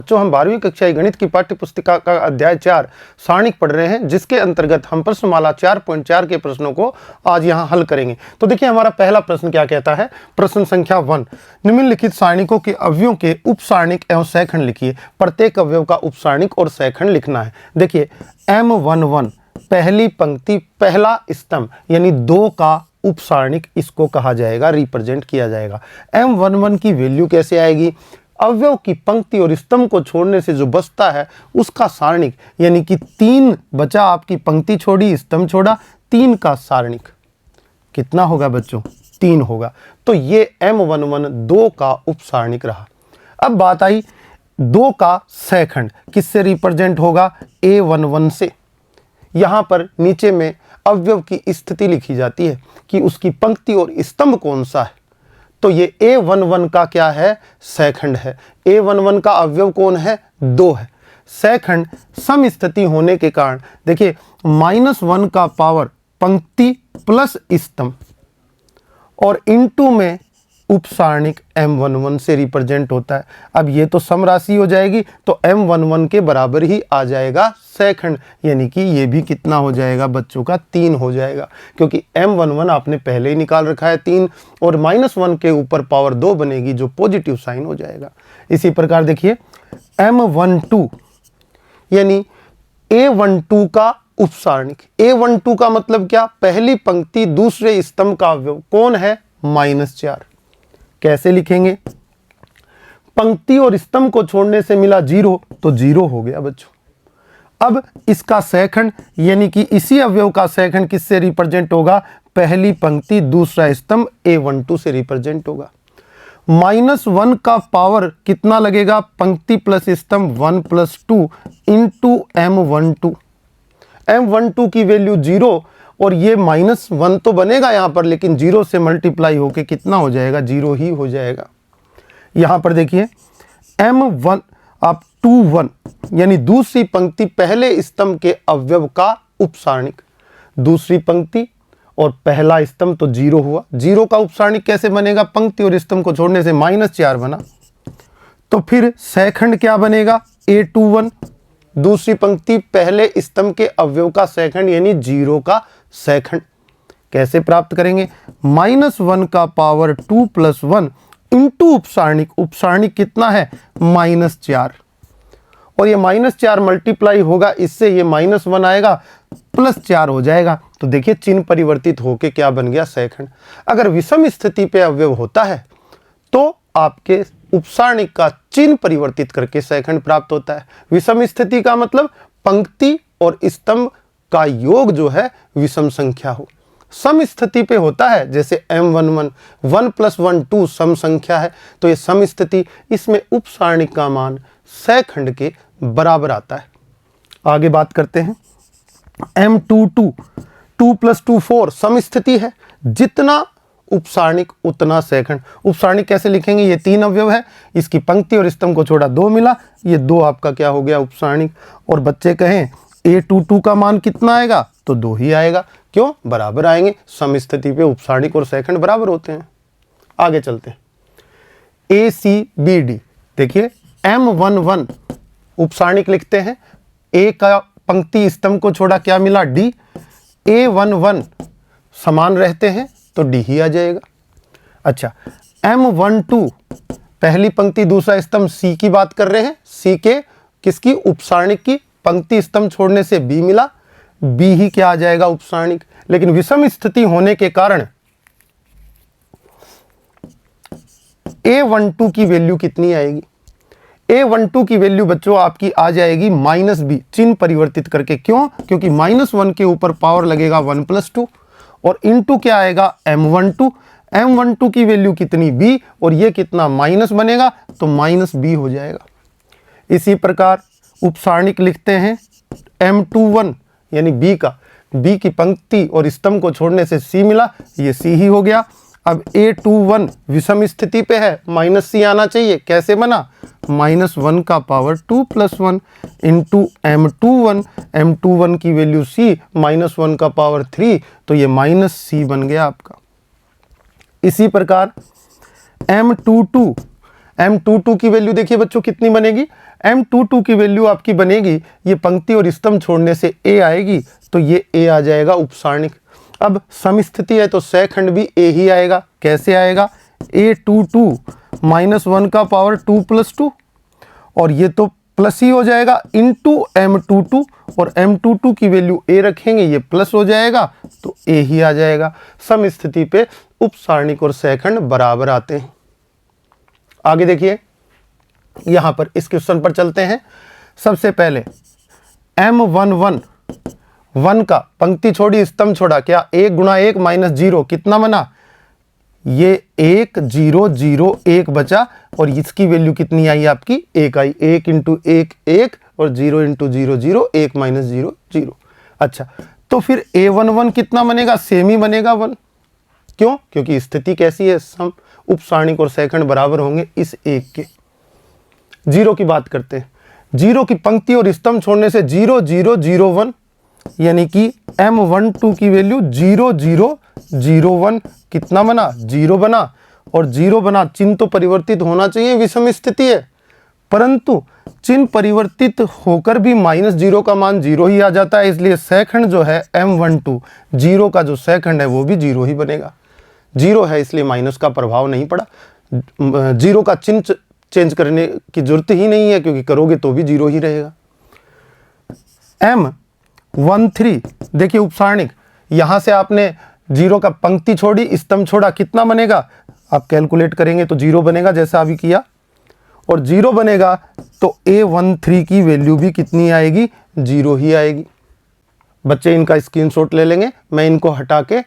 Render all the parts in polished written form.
जो हम 12वीं कक्षा गणित की पाठ्य पुस्तिका का अध्याय 4 सारणिक पढ़ रहे हैं, जिसके अंतर्गत हम प्रश्नमाला 4.4 के प्रश्नों को आज यहां हल करेंगे। तो देखिए हमारा पहला प्रश्न क्या कहता है। प्रश्न संख्या 1, निम्नलिखित सारणिकों के अवयवों के उपसारणिक एवं सहखंड लिखिए। प्रत्येक अवयव का उपसारणिक और सहखंड लिखना है। देखिए M11 पहली पंक्ति पहला स्तंभ यानी 2 का उपसारणिक इसको कहा जाएगा, रिप्रेजेंट किया जाएगा। M11 की वैल्यू कैसे आएगी? अवयव की पंक्ति और स्तंभ को छोड़ने से जो बचता है उसका सारणिक, यानी कि 3 बचा, आपकी पंक्ति छोड़ी स्तंभ छोड़ा, 3 का सारणिक कितना होगा बच्चों? 3 होगा। तो ये M11 2 का उपसारणिक रहा। अब बात आई 2 का सहखंड किससे रिप्रेजेंट होगा? A11 से। यहां पर नीचे में अवयव की स्थिति लिखी जाती है कि उसकी पंक्ति और स्तंभ कौन सा है। तो ये A11 का क्या है? सहखंड है। A11 का अवयव कौन है? 2 है। सहखंड सम स्थिति होने के कारण देखिए -1 का पावर पंक्ति प्लस स्तंभ और इनटू में उपसारणिक M11 से रिप्रेजेंट होता है। अब ये तो सम राशि हो जाएगी, तो M11 के बराबर ही आ जाएगा सहखंड, यानी कि ये भी कितना हो जाएगा बच्चों का? 3 हो जाएगा, क्योंकि M11 आपने पहले ही निकाल रखा है 3 और -1 के ऊपर पावर 2 बनेगी जो पॉजिटिव साइन हो जाएगा। इसी प्रकार देखिए M12 यानी A12 का उपसारणिक। A12 का मतलब क्या? पहली पंक्ति दूसरे स्तंभ का अवयव कौन है? -4। कैसे लिखेंगे? पंक्ति और स्तंभ को छोड़ने से मिला 0, तो 0 हो गया बच्चों। अब इसका सहखंड यानी कि इसी अवयव का सहखंड किससे रिप्रेजेंट होगा? पहली पंक्ति दूसरा स्तंभ A12 से रिप्रेजेंट होगा। -1 का पावर कितना लगेगा? पंक्ति प्लस स्तंभ 1 + 2 इंटू M12। M12 की वैल्यू 0 और ये -1 तो बनेगा यहाँ पर, लेकिन 0 से मल्टीप्लाई होके कितना हो जाएगा? 0 ही हो जाएगा। यहाँ पर देखिए M21 यानी दूसरी पंक्ति पहले स्तंभ के अवयव का उपसारणिक। दूसरी पंक्ति और पहला स्तंभ तो 0 हुआ। 0 का उपसारणिक कैसे बनेगा? पंक्ति और स्तंभ को छोड़ने से -4 बना। तो फिर सहखंड क्या बनेगा? A21 दूसरी पंक्ति पहले स्तंभ के अवयव का सहखंड यानी 0 का सहखंड। कैसे प्राप्त करेंगे? -1 का पावर 2 + 1 इंटू उपसारणिक। उपसारणिक कितना है? -4 और ये -4 मल्टीप्लाई होगा इससे, ये -1 आएगा +4 हो जाएगा। तो देखिए चिन्ह परिवर्तित होके क्या बन गया? सहखंड। अगर विषम स्थिति पे अवयव होता है तो आपके उपसारणिक का चिन्ह परिवर्तित करके सहखंड प्राप्त होता है। विषम स्थिति का मतलब पंक्ति और स्तंभ का योग जो है विषम संख्या हो। सम स्थिति पे होता है, जैसे M11 1 + 1 2 सम संख्या है, तो ये सम स्थिति, इसमें उपसारणिक का मान सहखंड के बराबर आता है। आगे बात करते हैं M22 2 + 2 4 सम स्थिति है। जितना उपसारणिक उतना सहखंड। उपसारणिक कैसे लिखेंगे? ये 3 अवयव है, इसकी पंक्ति और स्तंभ को छोड़ा 2 मिला, ये 2 आपका क्या हो गया? उपसारणिक। और बच्चे कहें A22 का मान कितना आएगा? तो 2 ही आएगा। क्यों? बराबर आएंगे। सम स्थिति पे उपसारणिक और सहखंड बराबर होते हैं। आगे चलते हैं ACBD। देखिए M11 उपसारणिक लिखते हैं। A का पंक्ति स्तंभ को छोड़ा क्या मिला? D। A11 समान रहते हैं तो D ही आ जाएगा। अच्छा M12 पहली पंक्ति दूसरा स्तंभ C की बात कर रहे हैं। C के किसकी? उपसारणिक की। पंक्ति स्तंभ छोड़ने से B मिला, B ही क्या आ जाएगा? उपसारणिक। लेकिन विषम स्थिति होने के कारण A12 की वैल्यू कितनी आएगी? A12 की वैल्यू बच्चों आपकी आ जाएगी -B, चिन्ह परिवर्तित करके। क्यों? क्योंकि -1 के ऊपर पावर लगेगा 1 + 2 और इंटू क्या आएगा? M12। M12 की वैल्यू कितनी? B और ये कितना? माइनस बनेगा तो -B हो जाएगा। इसी प्रकार उपसारणिक लिखते हैं M21 यानी B का। B की पंक्ति और स्तंभ को छोड़ने से C मिला, ये C ही हो गया। अब A21 विषम स्थिति पे है, -C आना चाहिए। कैसे बना? -1 का पावर 2 + 1 इंटू M21। M21 की वैल्यू C, -1 का पावर 3, तो ये -C बन गया आपका। इसी प्रकार M22 M22 की वैल्यू देखिए बच्चों कितनी बनेगी, M22 की वैल्यू आपकी बनेगी, ये पंक्ति और स्तंभ छोड़ने से A आएगी, तो ये A आ जाएगा उपसारणिक। अब समस्थिति है तो सहखंड भी A ही आएगा। कैसे आएगा, A22 -1 का पावर 2 + 2, और ये तो प्लस ही हो जाएगा इंटू M22, और M22 की वैल्यू A रखेंगे, ये प्लस हो जाएगा तो A ही आ जाएगा। समस्थिति पे उपसारणिक और सहखंड बराबर आते हैं। आगे देखिए, यहां पर इस क्वेश्चन पर चलते हैं। सबसे पहले M11 1 का पंक्ति छोड़ी स्तंभ छोड़ा, क्या 1 × 1 - 0 कितना बना, ये 1 0 0 1 बचा, और इसकी वैल्यू कितनी आई आपकी 1 आई। 1 × 1 1 और 0 × 0 0 1 - 0 0। अच्छा, तो फिर A11 कितना बनेगा, सेम ही बनेगा 1। क्यों, क्योंकि स्थिति कैसी है, सम उपसारणिक और सहखंड बराबर होंगे इस 1 के। 0 की बात करते हैं। 0 की पंक्ति और स्तंभ छोड़ने से 0 0 0 1, यानी कि M12 की वैल्यू 0 0 0 1 कितना बना, 0 बना, और 0 बना, चिन्ह तो परिवर्तित होना चाहिए, विषम स्थिति है, परंतु चिन्ह परिवर्तित होकर भी -0 का मान 0 ही आ जाता है, इसलिए सहखंड जो है M12 0 का जो सहखंड है वो भी 0 ही बनेगा। 0 है इसलिए माइनस का प्रभाव नहीं पड़ा, 0 का चिन्ह चेंज करने की जरूरत ही नहीं है, क्योंकि करोगे तो भी 0 ही रहेगा। M13 देखिए उपसारणिक, यहां से आपने 0 का पंक्ति छोड़ी स्तंभ छोड़ा, कितना बनेगा, आप कैलकुलेट करेंगे तो 0 बनेगा जैसा अभी किया, और 0 बनेगा तो A13 की वैल्यू भी कितनी आएगी, 0 ही आएगी। बच्चे इनका स्क्रीनशॉट ले लेंगे, मैं इनको हटा के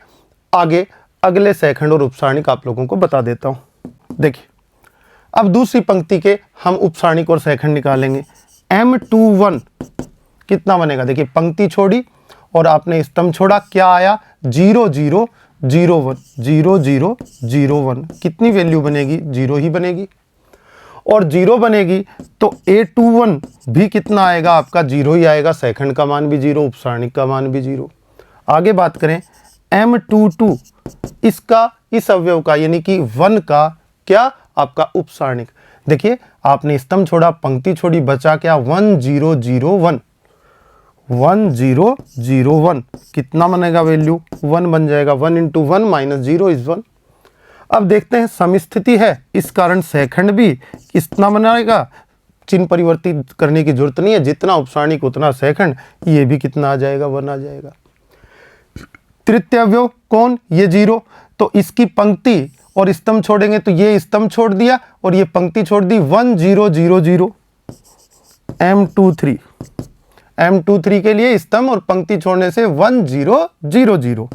आगे अगले सहखंड और उपसारणिक आप लोगों को बता देता हूं। देखिए, अब दूसरी पंक्ति के हम उपसारणिक और सहखंड निकालेंगे। M21 कितना बनेगा, देखिए पंक्ति छोड़ी और आपने स्तंभ छोड़ा, क्या आया 0 0 0 1 0 0 0 1, कितनी वैल्यू बनेगी, 0 ही बनेगी, और 0 बनेगी तो A21 भी कितना आएगा आपका, 0 ही आएगा, सहखंड का मान भी 0, उपसारणिक का मान भी 0। आगे बात करें M22, इसका इस अवयव का यानी कि 1 का क्या आपका उपसारणिक, देखिए आपने स्तंभ छोड़ा पंक्ति छोड़ी, बचा क्या 1 0 0 1 1 0 0 1, कितना बनेगा वैल्यू, 1 बन जाएगा, 1 × 1 - 0 = 1। अब देखते हैं समस्थिति है, इस कारण सहखंड भी कितना बनाएगा, चिन्ह परिवर्तित करने की जरूरत नहीं है, जितना उपसारणिक उतना सहखंड, ये भी कितना आ जाएगा, 1 आ जाएगा। तृतीय अवयव कौन, ये 0, तो इसकी पंक्ति और स्तंभ छोड़ेंगे तो ये स्तंभ छोड़ दिया और ये पंक्ति छोड़ दी, 1 0 0 0। M23 के लिए स्तंभ और पंक्ति छोड़ने से 1 0 0 0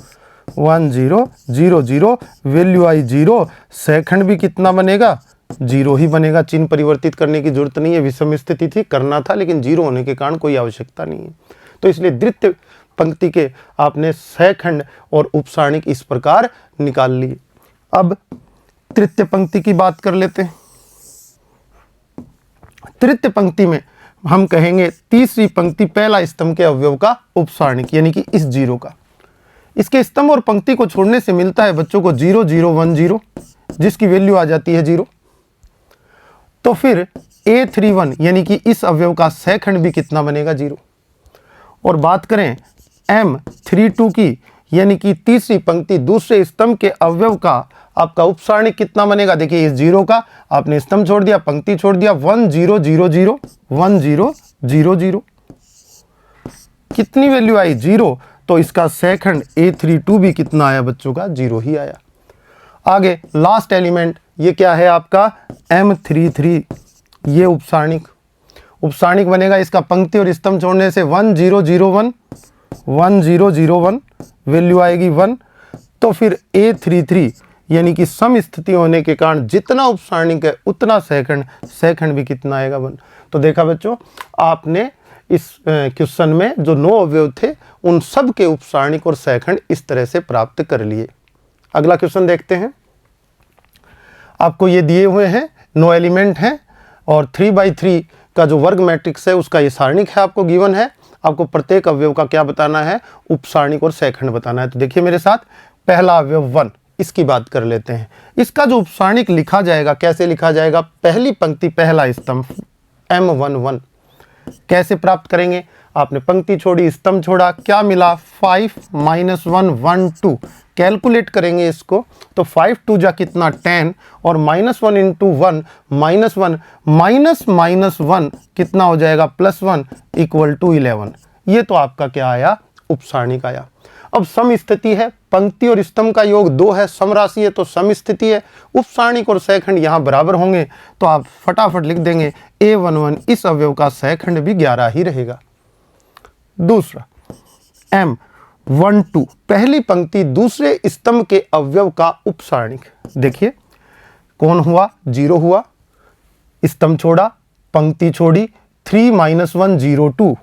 1 0 0 0, वैल्यू आई 0, सहखंड भी कितना बनेगा, 0 ही बनेगा, चिन्ह परिवर्तित करने की जरूरत नहीं है, विषम स्थिति थी, करना था, लेकिन 0 होने के कारण कोई आवश्यकता नहीं है, तो इसलिए द्वितीय पंक्ति के आपने सहखंड और उपसारणिक इस प्रकार निकाल लिए। अब तृतीय पंक्ति की बात कर लेते हैं। तृतीय पंक्ति में हम कहेंगे तीसरी पंक्ति पहला स्तंभ के अवयव का उपसारणिक, यानी कि इस 0 का, इसके स्तंभ और पंक्ति को छोड़ने से मिलता है बच्चों को 0 0 1 0, जिसकी वैल्यू आ जाती है 0। तो फिर A31 यानी कि इस अवयव का सहखंड भी कितना बनेगा, 0। और बात करें M32 की, यानी कि तीसरी पंक्ति दूसरे स्तंभ के अवयव का आपका उपसारणिक कितना बनेगा, देखिए इस 0 का आपने स्तंभ छोड़ दिया पंक्ति छोड़ दिया, 1 0 0 0 1 0 0 0, कितनी वैल्यू आई, 0, तो इसका सहखंड A32 भी कितना आया बच्चों का, 0 ही आया। आगे लास्ट एलिमेंट ये क्या है आपका M33, ये उपसारणिक बनेगा, इसका पंक्ति और स्तंभ छोड़ने से 1 0 0 1 1 0 0 1, वैल्यू आएगी 1। तो फिर A33 यानी कि सम स्थिति होने के कारण जितना उपसारणिक है उतना सहखंड भी कितना आएगा, 1। तो देखा बच्चों, आपने इस क्वेश्चन में जो 9 अवयव थे उन सब के उपसारणिक और सहखंड इस तरह से प्राप्त कर लिए। अगला क्वेश्चन देखते हैं। आपको ये दिए हुए हैं 9 एलिमेंट हैं और 3/3 का जो वर्ग मैट्रिक्स है उसका ये सारणिक है, आपको गिवन है। आपको प्रत्येक अवयव का क्या बताना है, उपसारणिक और सहखंड बताना है। तो देखिए मेरे साथ, पहला अवयव 1 इसकी बात कर लेते हैं। इसका जो उपसारणिक लिखा जाएगा, कैसे लिखा जाएगा, पहली पंक्ति पहला स्तंभ M11 कैसे प्राप्त करेंगे, आपने पंक्ति छोड़ी स्तंभ छोड़ा, क्या मिला 5 - 1 1 2, कैलकुलेट करेंगे इसको तो 5 2 जा कितना 10 और -1 इंटू 1 -1 -1 कितना हो जाएगा +1 = 11। ये तो आपका क्या आया, उपसारणिक आया। अब सम स्थिति है, पंक्ति और स्तंभ का योग 2 है, सम राशि है तो सम स्थिति है, उपसारणिक और सहखंड यहाँ बराबर होंगे तो आप फटाफट लिख देंगे A11 इस अवयव का सहखंड भी 11 ही रहेगा। दूसरा M12 पहली पंक्ति दूसरे स्तंभ के अवयव का उपसारणिक, देखिए कौन हुआ, 0 हुआ, स्तंभ छोड़ा पंक्ति छोड़ी, 3 - 1 0 2,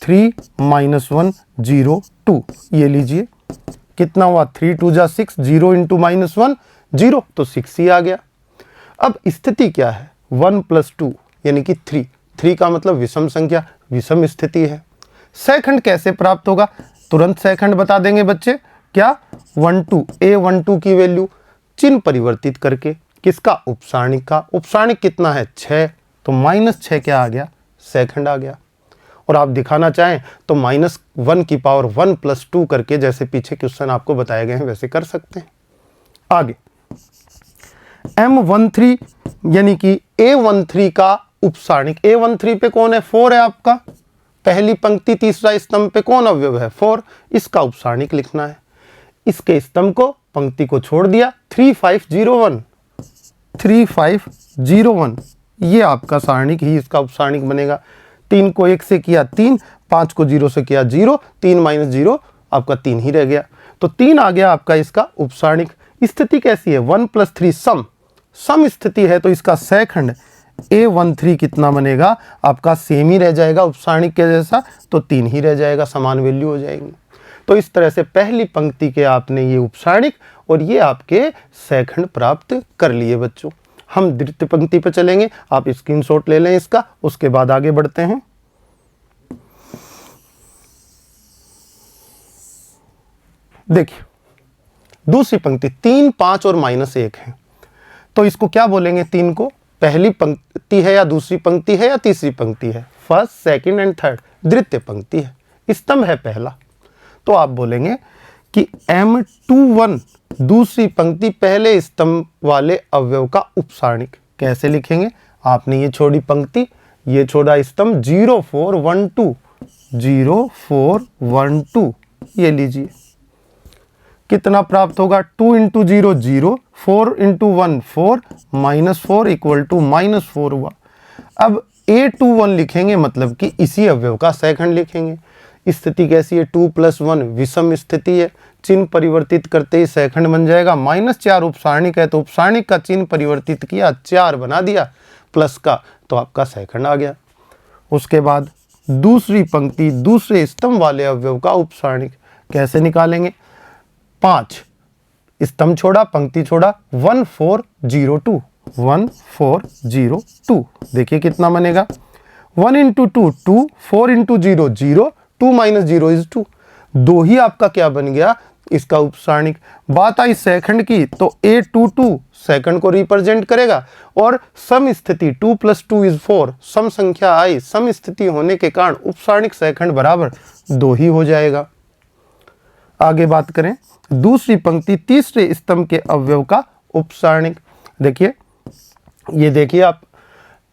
3 - 1 0 2, ये लीजिए कितना हुआ 3 2 जा 6, 0 इंटू -1 0 तो 6 ही आ गया। अब स्थिति क्या है, 1 + 2 यानी कि 3 का मतलब विषम संख्या, विषम स्थिति है। सहखंड कैसे प्राप्त होगा, तुरंत सहखंड बता देंगे बच्चे, क्या 12 A12 की वैल्यू चिन्ह परिवर्तित करके, किसका, उपसारणिक का, उपसारणिक कितना है 6 तो -6 क्या आ गया, सहखंड आ गया। और आप दिखाना चाहें तो -1 की पावर 1 + 2 करके, जैसे पीछे क्वेश्चन आपको बताए गए हैं वैसे कर सकते हैं। आगे M13 यानी कि A13 का उपसारणिक, A13 पे कौन है, 4 है आपका, पहली पंक्ति तीसरा स्तंभ पे कौन अवयव है 4, इसका उपसारणिक लिखना है। इसके स्तंभ को पंक्ति को छोड़ दिया, 3501 3501 ये आपका सारणिक ही इसका उपसारणिक बनेगा। 3 को 1 से किया 3, 5 को 0 से किया 0, 3 - 0 आपका 3 ही रह गया, तो 3 आ गया आपका इसका उपसारणिक। स्थिति कैसी है, 1 + 3 सम स्थिति है तो इसका सहखंड A13 कितना बनेगा, आपका सेम ही रह जाएगा उपसारणिक के जैसा, तो 3 ही रह जाएगा, समान वैल्यू हो जाएगी। तो इस तरह से पहली पंक्ति के आपने ये उपसारणिक और ये आपके सहखंड प्राप्त कर लिए बच्चों। हम द्वितीय पंक्ति पर चलेंगे, आप स्क्रीनशॉट ले लें इसका, उसके बाद आगे बढ़ते हैं। देखिए दूसरी पंक्ति 3 5 और -1 है, तो इसको क्या बोलेंगे, 3 को पहली पंक्ति है या दूसरी पंक्ति है या तीसरी पंक्ति है, फर्स्ट सेकंड एंड थर्ड, द्वितीय पंक्ति है, स्तंभ है पहला, तो आप बोलेंगे कि M21 दूसरी पंक्ति पहले स्तंभ वाले अवयव का उपसारणिक। कैसे लिखेंगे, आपने ये छोड़ी पंक्ति, ये छोड़ा स्तंभ, 0 4 1 2 0 4 1 2, ये लीजिए कितना प्राप्त होगा, 2 × 0 0, 4 × 1 4, -4 = -4 हुआ। अब A21 लिखेंगे मतलब कि इसी अवयव का सहखंड लिखेंगे। स्थिति कैसी है, 2 + 1 विषम स्थिति है, चिन्ह परिवर्तित करते ही सहखंड बन जाएगा। -4 उपसारणिक है तो उपसारणिक का चिन्ह परिवर्तित किया, 4 बना दिया प्लस का, तो आपका सहखंड आ गया। उसके बाद दूसरी पंक्ति दूसरे स्तंभ वाले अवयव का उपसारणिक कैसे निकालेंगे, 5 स्तंभ छोड़ा पंक्ति छोड़ा, 1 4 0 2 1 4 0 2, देखिए कितना बनेगा, 1 × 2 2, 4 × 0 0, 2 - 0 = 2, 2 ही आपका क्या बन गया, इसका उपसारणिक। बात आई सहखंड की तो A22 सेकंड को रिप्रेजेंट करेगा और सम स्थिति 2 + 2 = 4, सम संख्या आई, सम स्थिति होने के कारण उपसारणिक सहखंड बराबर 2 ही हो जाएगा। आगे बात करें दूसरी पंक्ति तीसरे स्तंभ के अवयव का उपसारणिक, देखिए ये देखिए आप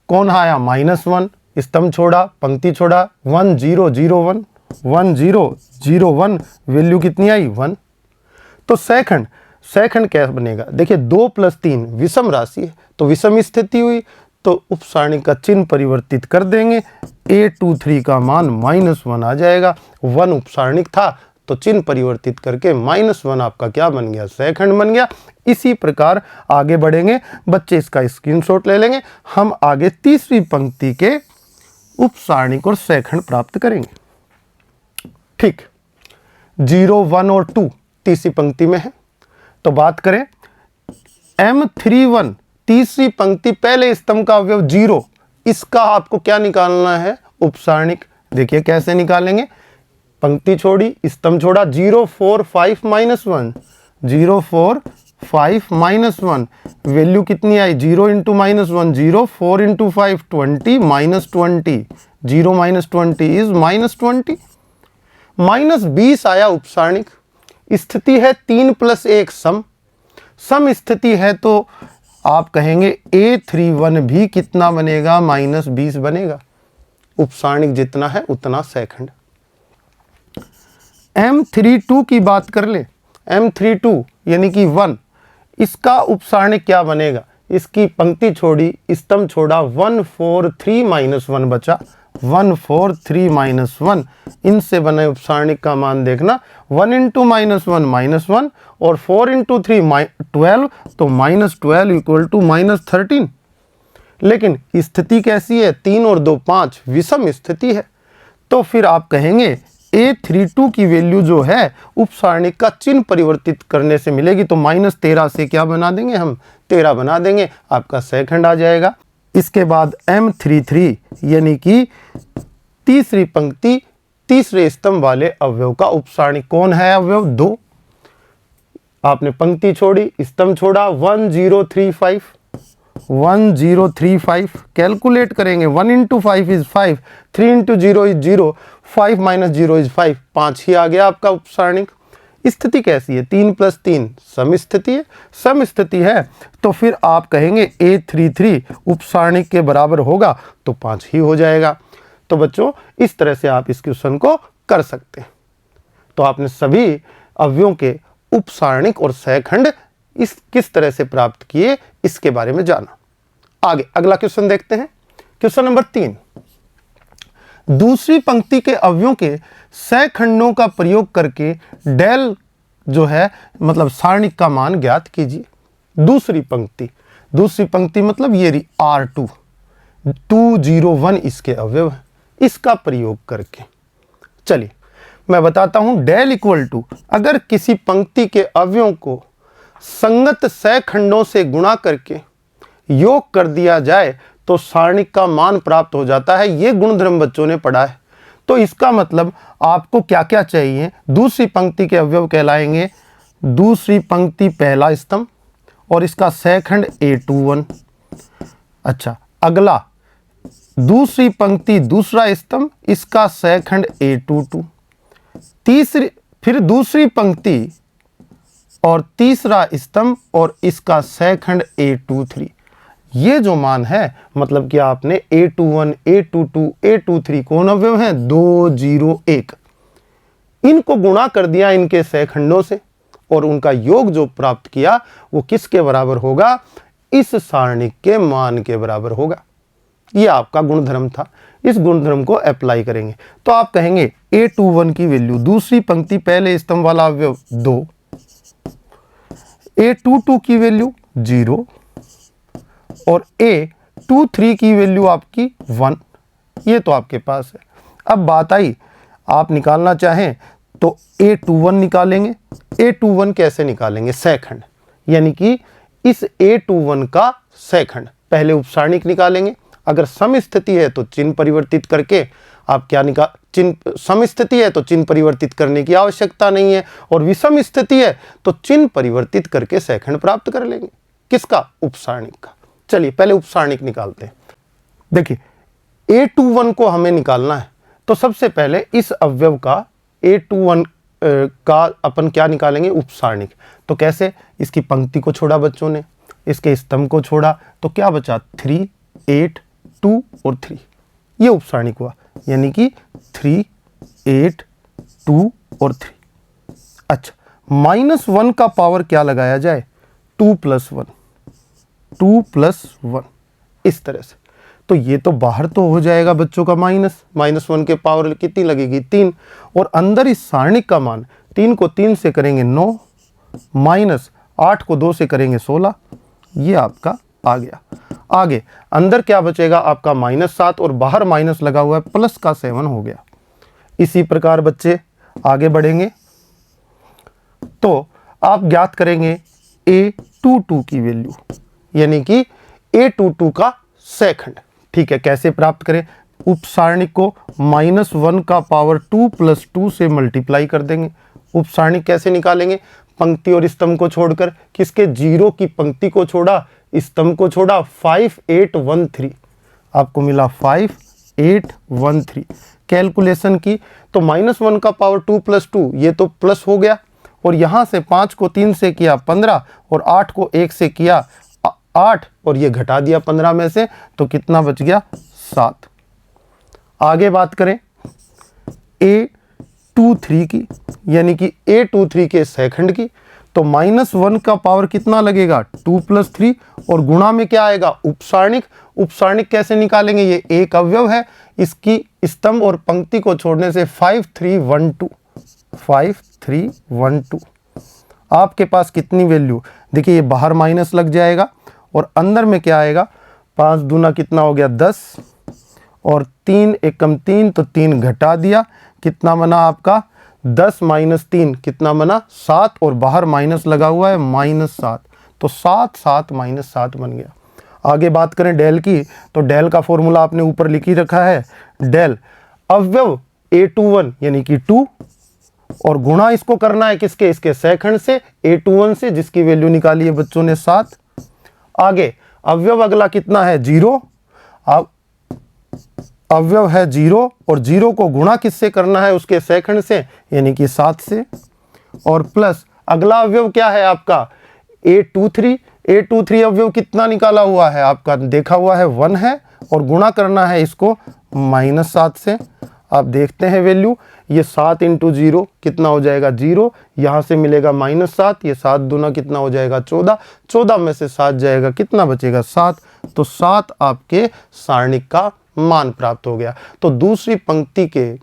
कौन आया, -1 स्तंभ छोड़ा पंक्ति छोड़ा, 1 0 0 1 1 0 0 1, वैल्यू कितनी आई 1, तो सहखंड क्या बनेगा, देखिए 2 + 3 विषम राशि है तो विषम स्थिति हुई तो उपसारणिक का चिन्ह परिवर्तित कर देंगे, A23 का मान -1 आ जाएगा, 1 उपसारणिक था तो चिन्ह परिवर्तित करके -1 आपका क्या बन गया, सहखंड बन गया। इसी प्रकार आगे बढ़ेंगे बच्चे, इसका स्क्रीनशॉट ले लेंगे, हम आगे तीसरी पंक्ति के उपसारणिक और सहखंड प्राप्त करेंगे। ठीक, 0 1 और 2 तीसरी पंक्ति में है, तो बात करें M31 तीसरी पंक्ति पहले स्तंभ का अवयव 0, इसका आपको क्या निकालना है, उपसारणिक। देखिए कैसे निकालेंगे, पंक्ति छोड़ी स्तंभ छोड़ा, 0 4 5 -1 0 4 5 माइनस 1, वैल्यू कितनी आई 0 into minus 1 0, 4 into 5 20 minus 20, 0 minus 20 is minus 20, minus 20 आया उपसारणिक। स्थिति है 3 प्लस 1 सम स्थिति है तो आप कहेंगे A31 भी कितना बनेगा माइनस 20 बनेगा। उपसारणिक जितना है उतना सेकंड। M32 की बात कर ले, M32 यानी कि 1, इसका उपसारणिक क्या बनेगा, इसकी पंक्ति छोड़ी स्तंभ छोड़ा 1 4 3 माइनस 1 बचा, 1 4 3 माइनस 1, इनसे बने उपसारणिक का मान देखना 1 इंटू माइनस 1 माइनस 1 और 4 इंटू 3 12, तो माइनस 12 इक्वल टू माइनस 13। लेकिन स्थिति कैसी है 3 और 2 5, विषम स्थिति है। तो फिर आप कहेंगे A32 की वैल्यू जो है उपसारणिक का चिन्ह परिवर्तित करने से मिलेगी, तो माइनस 13 से क्या बना देंगे हम 13 बना देंगे, आपका सेकंड आ जाएगा। इसके बाद M33 यानी कि तीसरी पंक्ति तीसरे स्तंभ वाले अवयव का उपसारणिक कौन है, अवयव 2। आपने पंक्ति छोड़ी स्तंभ छोड़ा 1035, 1035 कैलकुलेट करेंगे, 1 into 5 is 5, 3 into 0 is 0, 5 minus 0 is 5, 5 ही आ गया आपका उपसारणिक। स्थिति कैसी है 3 प्लस 3 सम स्थिति है, सम स्थिति है तो फिर आप कहेंगे A33 उपसारणिक के बराबर होगा, तो 5 ही हो जाएगा। तो बच्चों इस तरह से आप इस क्वेश्चन को कर सकते हैं। तो आपने सभी अवयवों के उपसारणिक और सहखंड इस किस तरह से प्राप्त किए इसके बारे में जाना। आगे अगला क्वेश्चन देखते हैं। क्वेश्चन नंबर 3, दूसरी पंक्ति के अवयवों के सहखंडों का प्रयोग करके डेल जो है मतलब सारणिक का मान ज्ञात कीजिए। दूसरी पंक्ति मतलब ये रही R2 201 इसके अवयव है, इसका प्रयोग करके चलिए मैं बताता हूं। डेल इक्वल टू अगर किसी पंक्ति के अवयवों को संगत सहखंडों से गुणा करके योग कर दिया जाए तो सारणिक का मान प्राप्त हो जाता है। ये गुणधर्म बच्चों ने पढ़ा है। तो इसका मतलब आपको क्या क्या चाहिए, दूसरी पंक्ति के अवयव कहलाएंगे दूसरी पंक्ति पहला स्तंभ और इसका सहखंड A21। अच्छा अगला दूसरी पंक्ति दूसरा स्तंभ, इसका सहखंड A22। तीसरी फिर दूसरी पंक्ति और तीसरा स्तंभ और इसका सहखंड A23। ये जो मान है मतलब कि आपने A21 A22 A23 कौन अवयव हैं 201, इनको गुणा कर दिया इनके सहखंडों से और उनका योग जो प्राप्त किया वो किसके बराबर होगा, इस सारणिक के मान के बराबर होगा। ये आपका गुणधर्म था, इस गुणधर्म को अप्लाई करेंगे तो आप कहेंगे A21 की वैल्यू दूसरी पंक्ति पहले स्तंभ वाला अवयव 2, A22 की वैल्यू 0 और A23 की वैल्यू आपकी 1। ये तो आपके पास है। अब बात आई आप निकालना चाहें तो A21 निकालेंगे। A21 कैसे निकालेंगे, सहखंड, यानी कि इस A21 का सहखंड पहले उपसारणिक निकालेंगे। अगर सम स्थिति है तो चिन्ह परिवर्तित करके आप क्या चिन्ह सम स्थिति है तो चिन्ह परिवर्तित करने की आवश्यकता नहीं है, और विषम स्थिति है तो चिन्ह परिवर्तित करके सहखंड प्राप्त कर लेंगे। किसका, उपसारणिक का। चलिए पहले उपसारणिक निकालते हैं। देखिए A21 को हमें निकालना है तो सबसे पहले इस अवयव का A21 का अपन क्या निकालेंगे, उपसारणिक। तो कैसे, इसकी पंक्ति को छोड़ा बच्चों ने, इसके स्तंभ को छोड़ा तो क्या बचा 3 8 2 और 3, ये उपसारणिक हुआ, यानी कि 3 8 2 और 3। अच्छा -1 का पावर क्या लगाया जाए, 2 + 1 2 + 1 इस तरह से। तो ये तो बाहर तो हो जाएगा बच्चों का -1 के पावर कितनी लगेगी 3, और अंदर इस सारणिक का मान 3 को 3 से करेंगे 9 -8 को 2 से करेंगे 16, ये आपका आ गया। आगे अंदर क्या बचेगा आपका -7 और बाहर माइनस लगा हुआ है प्लस का 7 हो गया। इसी प्रकार बच्चे आगे बढ़ेंगे तो आप ज्ञात करेंगे A22 की वैल्यू, यानी कि A22 का सहखंड। ठीक है, कैसे प्राप्त करें, उपसारणिक को -1 का पावर 2 + 2 से मल्टीप्लाई कर देंगे। उपसारणिक कैसे निकालेंगे, पंक्ति और स्तंभ को छोड़कर, किसके 0 की पंक्ति को छोड़ा, स्तंभ को छोड़ा, 5813 आपको मिला 5813। कैलकुलेशन की तो -1 का पावर 2 + 2 ये तो प्लस हो गया, और यहाँ से 5 को 3 से किया 15 और 8 को 1 से किया 8 और ये घटा दिया 15 में से, तो कितना बच गया 7। आगे बात करें A23 की, यानी कि A23 के सेकंड की, तो -1 का पावर कितना लगेगा 2 + 3 और गुणा में क्या आएगा उपसारणिक। उपसारणिक कैसे निकालेंगे, ये एक अवयव है, इसकी स्तंभ और पंक्ति को छोड़ने से 5312 आपके पास कितनी वैल्यू, देखिए ये बाहर माइनस लग जाएगा और अंदर में क्या आएगा, 5 दूना कितना हो गया 10 और 3 एकम 3 तो 3 घटा दिया, कितना बना आपका 10 - 3 कितना बना 7 और बाहर माइनस लगा हुआ है -7, तो 7 7 -7 बन गया। आगे बात करें डेल की, तो डेल का फॉर्मूला आपने ऊपर लिख ही रखा है, डेल अवयव A21 यानी कि 2 और गुणा इसको करना है किसके, इसके सेकंड से A21 से, जिसकी वैल्यू निकाली है बच्चों ने 7। आगे अवयव अगला कितना है 0, अब अवयव है 0 और 0 को गुणा किससे करना है, उसके सेकंड से यानी कि 7 से, और प्लस अगला अवयव क्या है आपका A23। A23 अवयव कितना निकाला हुआ है आपका, देखा हुआ है 1 है, और गुणा करना है इसको -7 से। आप देखते हैं वैल्यू, ये 7 × 0 कितना हो जाएगा 0, यहाँ से मिलेगा -7, ये 7 दूना कितना हो जाएगा 14, 14 में से 7 जाएगा कितना बचेगा 7, तो 7 आपके सारणिक का मान प्राप्त हो गया। तो दूसरी पंक्ति के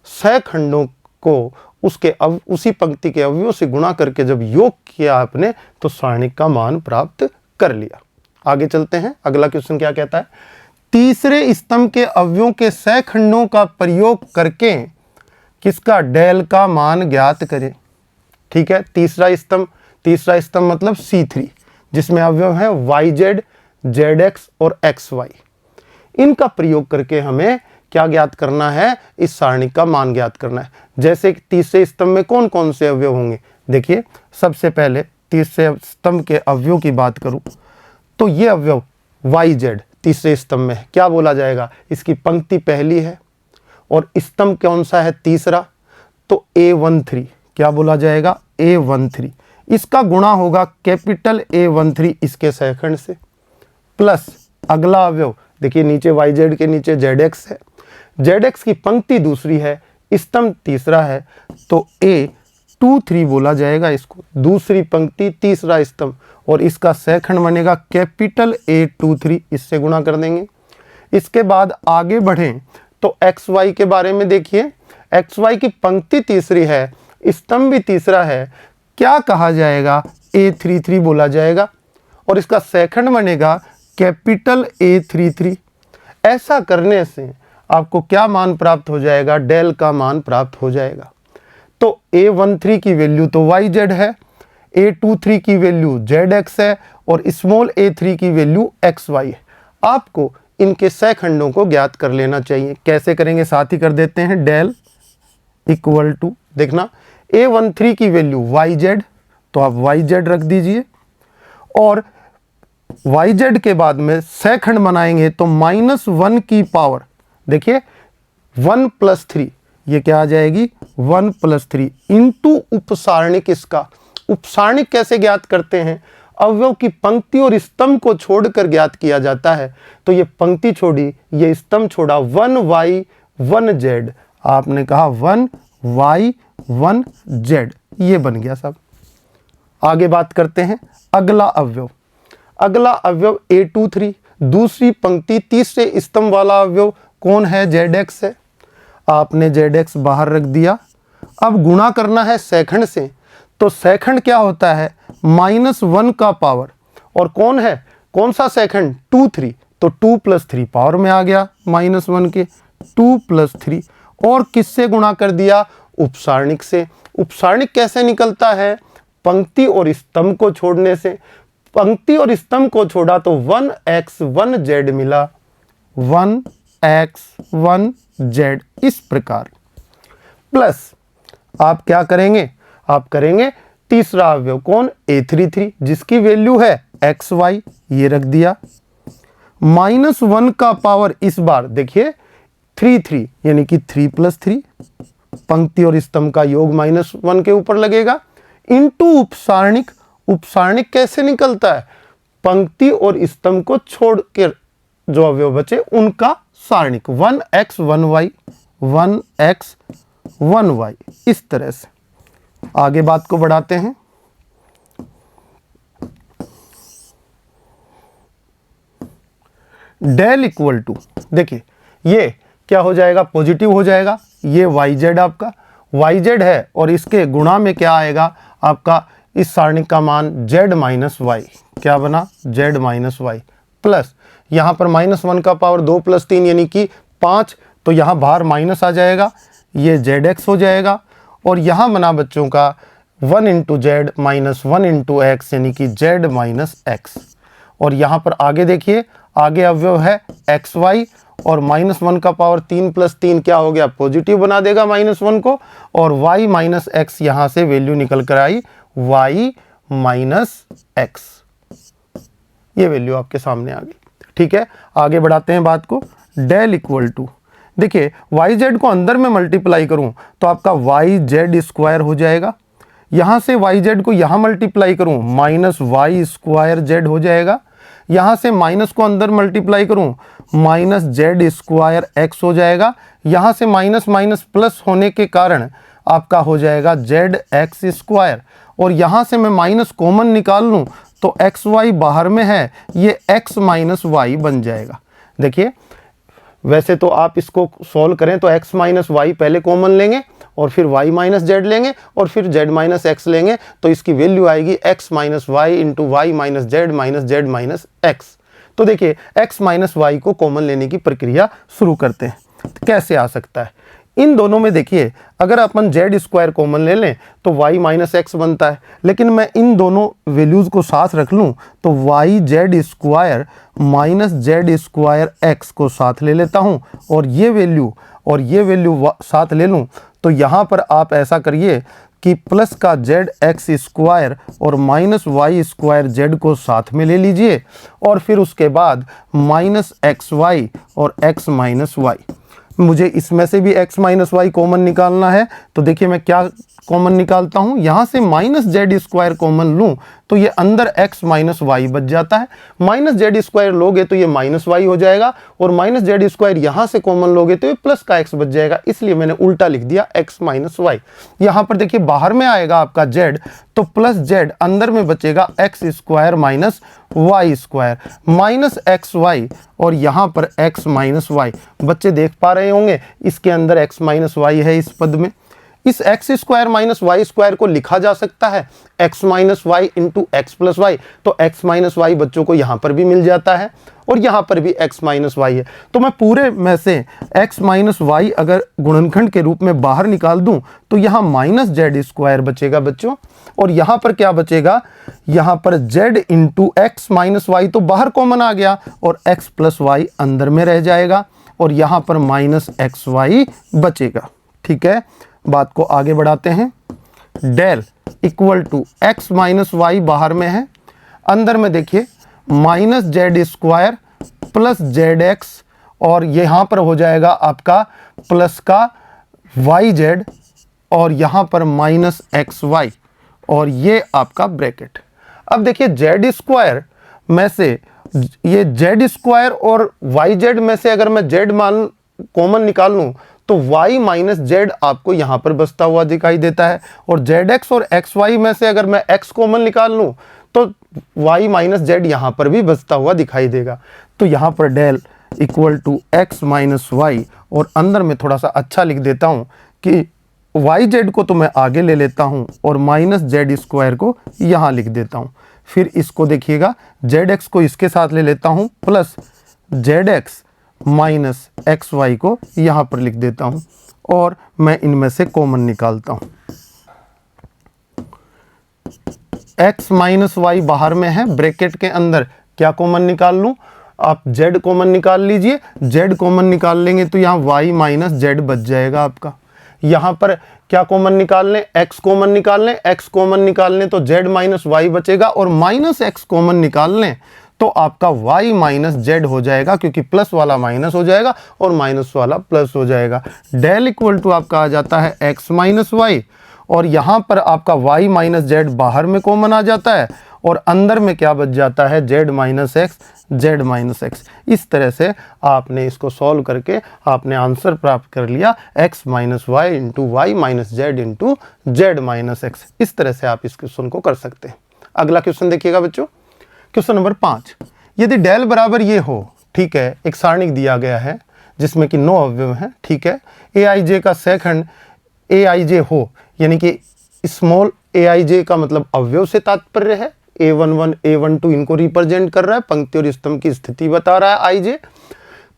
सहखंडों को उसके उसी पंक्ति के अवयवों से गुणा करके जब योग किया आपने, तो सारणिक का मान प्राप्त कर लिया। आगे चलते हैं, अगला क्वेश्चन क्या कहता है, तीसरे स्तंभ के अवयवों के सहखंडों का प्रयोग करके किसका डेल का मान ज्ञात करें। ठीक है, तीसरा स्तंभ मतलब C3, जिसमें अवयव है YZ, ZX और XY। इनका प्रयोग करके हमें क्या ज्ञात करना है, इस सारणिक का मान ज्ञात करना है। जैसे कि तीसरे स्तंभ में कौन कौन से अवयव होंगे, देखिए सबसे पहले तीसरे स्तंभ के अवयव की बात करूं तो ये अवयव YZ तीसरे स्तंभ में क्या बोला जाएगा, इसकी पंक्ति पहली है और स्तंभ कौन सा है तीसरा, तो A13 क्या बोला जाएगा A13। इसका गुणा होगा कैपिटल A13 इसके सेकंड से, प्लस अगला अवयव देखिए नीचे YZ के नीचे ZX है, ZX की पंक्ति दूसरी है, स्तंभ तीसरा है, तो A23 बोला जाएगा इसको, दूसरी पंक्ति तीसरा स्तंभ, और इसका सेकंड बनेगा कैपिटल A23, इससे गुणा कर देंगे। इसके बाद आगे बढ़ें तो XY के बारे में देखिए, XY की पंक्ति तीसरी है, स्तंभ भी तीसरा है, क्या कहा जाएगा A33 बोला जाएगा, और इसका सेकंड बनेगा कैपिटल A33। ऐसा करने से आपको क्या मान प्राप्त हो जाएगा, डेल का मान प्राप्त हो जाएगा। तो A13 की वैल्यू तो YZ है, A23 की वैल्यू ZX है और स्मॉल a3 की वैल्यू XY है। आपको इनके सहखंडों को ज्ञात कर लेना चाहिए। कैसे करेंगे, साथ ही कर देते हैं, डेल इक्वल टू, देखना A13 की वैल्यू YZ, तो आप YZ रख दीजिए, और YZ के बाद में सहखंड बनाएंगे तो -1 की पावर, देखिए 1 + 3, ये क्या आ जाएगी 1 + 3 इंटू उपसारणिक। इसका उपसारणिक कैसे ज्ञात करते हैं, अवयव की पंक्ति और स्तंभ को छोड़कर ज्ञात किया जाता है। तो ये पंक्ति छोड़ी, ये स्तंभ छोड़ा, 1Y 1Z, आपने कहा 1Y 1Z, ये बन गया सब। आगे बात करते हैं अगला अवयव। अगला अवयव A23, दूसरी पंक्ति तीसरे स्तंभ वाला अवयव कौन है, ZX है। आपने ZX बाहर रख दिया। अब गुणा करना है सेकंड से, तो सेकंड क्या होता है -1 का पावर, और कौन है, कौन सा सेकंड 2 3, तो 2 + 3 पावर में आ गया -1 के, 2 + 3, और किससे गुणा कर दिया, उपसारणिक से। उपसारणिक कैसे निकलता है, पंक्ति और स्तंभ को छोड़ने से। पंक्ति और स्तंभ को छोड़ा तो 1x 1z मिला, 1x 1z, इस प्रकार। प्लस आप क्या करेंगे, आप करेंगे तीसरा अवयव कौन, A33 जिसकी वैल्यू है xy, ये रख दिया। -1 का पावर इस बार देखिए 3 यानी कि 3 + 3, पंक्ति और स्तंभ का योग -1 के ऊपर लगेगा, इंटू उपसारणिक। उपसारणिक कैसे निकलता है, पंक्ति और स्तंभ को छोड़ के जो अवयव बचे उनका सारणिक, 1x 1y 1x 1y। इस तरह से आगे बात को बढ़ाते हैं। डेल इक्वल टू, देखिए ये क्या हो जाएगा, पॉजिटिव हो जाएगा। ये yz आपका yz है और इसके गुणा में क्या आएगा आपका, इस सारणिक का मान z - y, क्या बना z - y, प्लस यहाँ पर -1 का पावर 2 + 3 यानी कि 5, तो यहाँ बाहर माइनस आ जाएगा, ये zx हो जाएगा। और यहाँ बना बच्चों का 1 × z - 1 × x यानी कि z - x। और यहाँ पर आगे देखिए, आगे अवयव है xy और -1 का पावर 3 + 3 क्या हो गया, पॉजिटिव बना देगा -1 को, और y - x यहाँ से वैल्यू निकल कर आई y - x, ये वैल्यू आपके सामने आ गई। ठीक है, आगे बढ़ाते हैं बात को। डेल इक्वल टू, देखिए yz को अंदर में मल्टीप्लाई करूं तो आपका yz² हो जाएगा। यहाँ से yz को यहाँ मल्टीप्लाई करूं -y² z हो जाएगा। यहाँ से माइनस को अंदर मल्टीप्लाई करूं -z² x हो जाएगा। यहाँ से माइनस माइनस प्लस होने के कारण आपका हो जाएगा zx²। और यहाँ से मैं माइनस कॉमन निकाल लूँ तो xy बाहर में है, ये x - y बन जाएगा। देखिए वैसे तो आप इसको सॉल्व करें तो x - y पहले कॉमन लेंगे और फिर y - z लेंगे और फिर z - x लेंगे, तो इसकी वैल्यू आएगी x - y × y - z - x। तो देखिए x - y को कॉमन लेने की प्रक्रिया शुरू करते हैं। तो कैसे आ सकता है, इन दोनों में देखिए अगर अपन z² कॉमन ले लें तो y - x बनता है, लेकिन मैं इन दोनों वैल्यूज़ को साथ रख लूँ तो yz² -z² x को साथ ले लेता हूँ और ये वैल्यू साथ ले लूँ, तो यहाँ पर आप ऐसा करिए कि प्लस का zx² और -y² z को साथ में ले लीजिए और फिर उसके बाद -xy और x - y। मुझे इसमें से भी x - y कॉमन निकालना है, तो देखिए मैं क्या कॉमन निकालता हूँ, यहाँ से -z² कॉमन लूँ तो ये अंदर x - y बच जाता है। -z² लोगे तो ये -y हो जाएगा और -z² यहाँ से कॉमन लोगे तो ये प्लस का x बच जाएगा, इसलिए मैंने उल्टा लिख दिया x - y। यहाँ पर देखिए बाहर में आएगा आपका z, तो प्लस z अंदर में बचेगा x² - y² -xy और यहाँ पर x - y। बच्चे देख पा रहे होंगे इसके अंदर x - y है इस पद में। इस x² - y² को लिखा जा सकता है x - y × x + y, तो x - y बच्चों को यहाँ पर भी मिल जाता है और यहाँ पर भी x - y है। तो मैं पूरे में से x - y अगर गुणनखंड के रूप में बाहर निकाल दूं तो यहाँ -z² बचेगा बच्चों, और यहाँ पर क्या बचेगा, यहाँ पर z × x - y तो बाहर कॉमन आ गया और x + y अंदर में रह जाएगा और यहाँ पर -xy बचेगा। ठीक है, बात को आगे बढ़ाते हैं। Del equal to x - y बाहर में है, अंदर में देखिए -z² प्लस zx और यहाँ पर हो जाएगा आपका प्लस का yz और यहाँ पर -xy और ये आपका ब्रैकेट। अब देखिए z² में से ये z² और yz में से अगर मैं z मान कॉमन निकाल लूँ तो y - z आपको यहाँ पर बचता हुआ दिखाई देता है, और zx और xy में से अगर मैं x कॉमन निकाल लूँ तो y - z यहाँ पर भी बचता हुआ दिखाई देगा। तो यहाँ पर del equal to x - y और अंदर में थोड़ा सा अच्छा लिख देता हूँ कि yz को तो मैं आगे ले लेता हूँ और -z² को यहाँ लिख देता हूँ। फिर इसको देखिएगा zx को इसके साथ ले लेता हूँ प्लस zx -xy को यहाँ पर लिख देता हूँ और मैं इनमें से कॉमन निकालता हूँ। x - y बाहर में है, ब्रैकेट के अंदर क्या कॉमन निकाल लूँ, आप z कॉमन निकाल लीजिए। z कॉमन निकाल लेंगे तो यहाँ y - z बच जाएगा आपका। यहाँ पर क्या कॉमन निकाल लें, x कॉमन निकाल लें, x कॉमन निकाल लें तो z माइनस वाई बचेगा, और माइनस x कॉमन निकाल लें तो आपका y माइनस जेड हो जाएगा, क्योंकि प्लस वाला माइनस हो जाएगा और माइनस वाला प्लस हो जाएगा। डेल इक्वल टू आपका आ जाता है x माइनस वाई, और यहाँ पर आपका y माइनस जेड बाहर में कॉमन आ जाता है, और अंदर में क्या बच जाता है, z minus x, z minus x. इस तरह से आपने इसको सॉल्व करके आपने आंसर प्राप्त कर लिया, x minus y into y minus z into z minus x. इस तरह से आप इस क्वेश्चन को कर सकते हैं। अगला क्वेश्चन देखिएगा बच्चों, क्वेश्चन नंबर 5। यदि डेल बराबर ये हो, ठीक है, एक सारणिक दिया गया है जिसमें कि 9 अवयव हैं, ठीक है, ए आई जे का सेकंड ए आई जे हो, यानी कि स्मॉल ए आई जे का मतलब अवयव से तात्पर्य है, A11 A12 इनको रिप्रेजेंट कर रहा है, पंक्ति और स्तंभ की स्थिति बता रहा है आई जे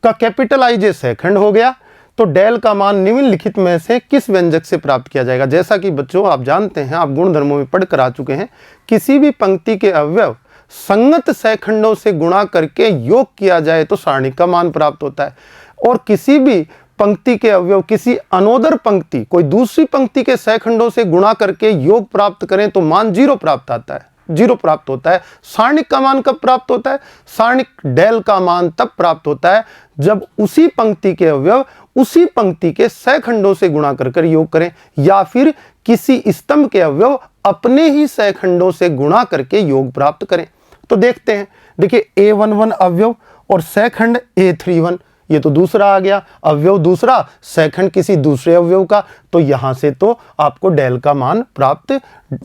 का, कैपिटल आई जे सेकंड हो गया, तो डेल का मान निम्नलिखित में से किस व्यंजक से प्राप्त किया जाएगा। जैसा कि बच्चों आप जानते हैं, आप गुणधर्मों में पढ़कर आ चुके हैं, किसी भी पंक्ति के अवयव संगत सेकंडों से गुणा करके योग किया जाए तो सारणिक का मान प्राप्त होता है, और किसी भी पंक्ति के अवयव किसी अनोदर पंक्ति, कोई दूसरी पंक्ति के सेकंडों से गुणा करके योग प्राप्त करें तो मान 0 प्राप्त आता है, 0 प्राप्त होता है। सारणिक का मान कब प्राप्त होता है, सारणिक डेल का मान तब प्राप्त होता है जब उसी पंक्ति के अवयव उसी पंक्ति के सेकंडों से गुणा कर योग करें, या फिर किसी स्तंभ के अवयव अपने ही सेकंडों से गुणा करके योग प्राप्त करें। तो देखते हैं, देखिए A11 अवयव और सेकंड A31, ये तो दूसरा आ गया अवयव, दूसरा सेकंड किसी दूसरे अवयव का, तो यहां से तो आपको डेल का मान प्राप्त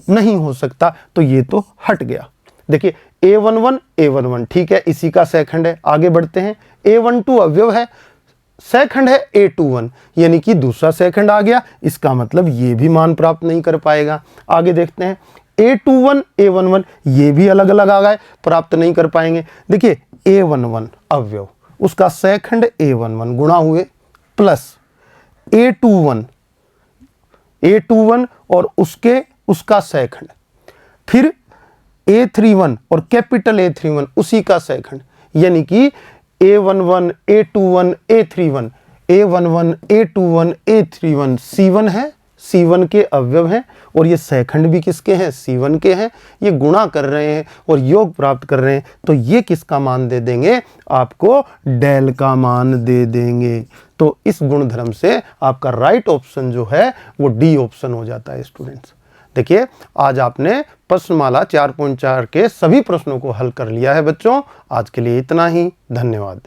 नहीं हो सकता, तो ये तो हट गया। देखिए A11 ठीक है, इसी का सेकंड है। आगे बढ़ते हैं, A12 अवयव है, सेकंड है A21, यानी कि दूसरा सेकंड आ गया, इसका मतलब ये भी मान प्राप्त नहीं कर पाएगा। आगे देखते हैं, A21 A11 ये भी अलग अलग आ गए, प्राप्त नहीं कर पाएंगे। देखिए A11 अवयव, उसका सेकंड A11 गुणा हुए प्लस A21 और उसका सेकंड, फिर A31 और कैपिटल A31 उसी का सेकंड, यानी कि A11 A21 A31 A11 A21 A31 C1 है, C1 के अवयव हैं, और ये सेकंड भी किसके हैं, C1 के हैं। ये गुणा कर रहे हैं और योग प्राप्त कर रहे हैं, तो ये किसका मान दे देंगे, आपको डेल का मान दे देंगे। तो इस गुणधर्म से आपका राइट ऑप्शन जो है वो डी ऑप्शन हो जाता है स्टूडेंट्स। देखिए आज आपने प्रश्नमाला 4.4 के सभी प्रश्नों को हल कर लिया है बच्चों। आज के लिए इतना ही, धन्यवाद।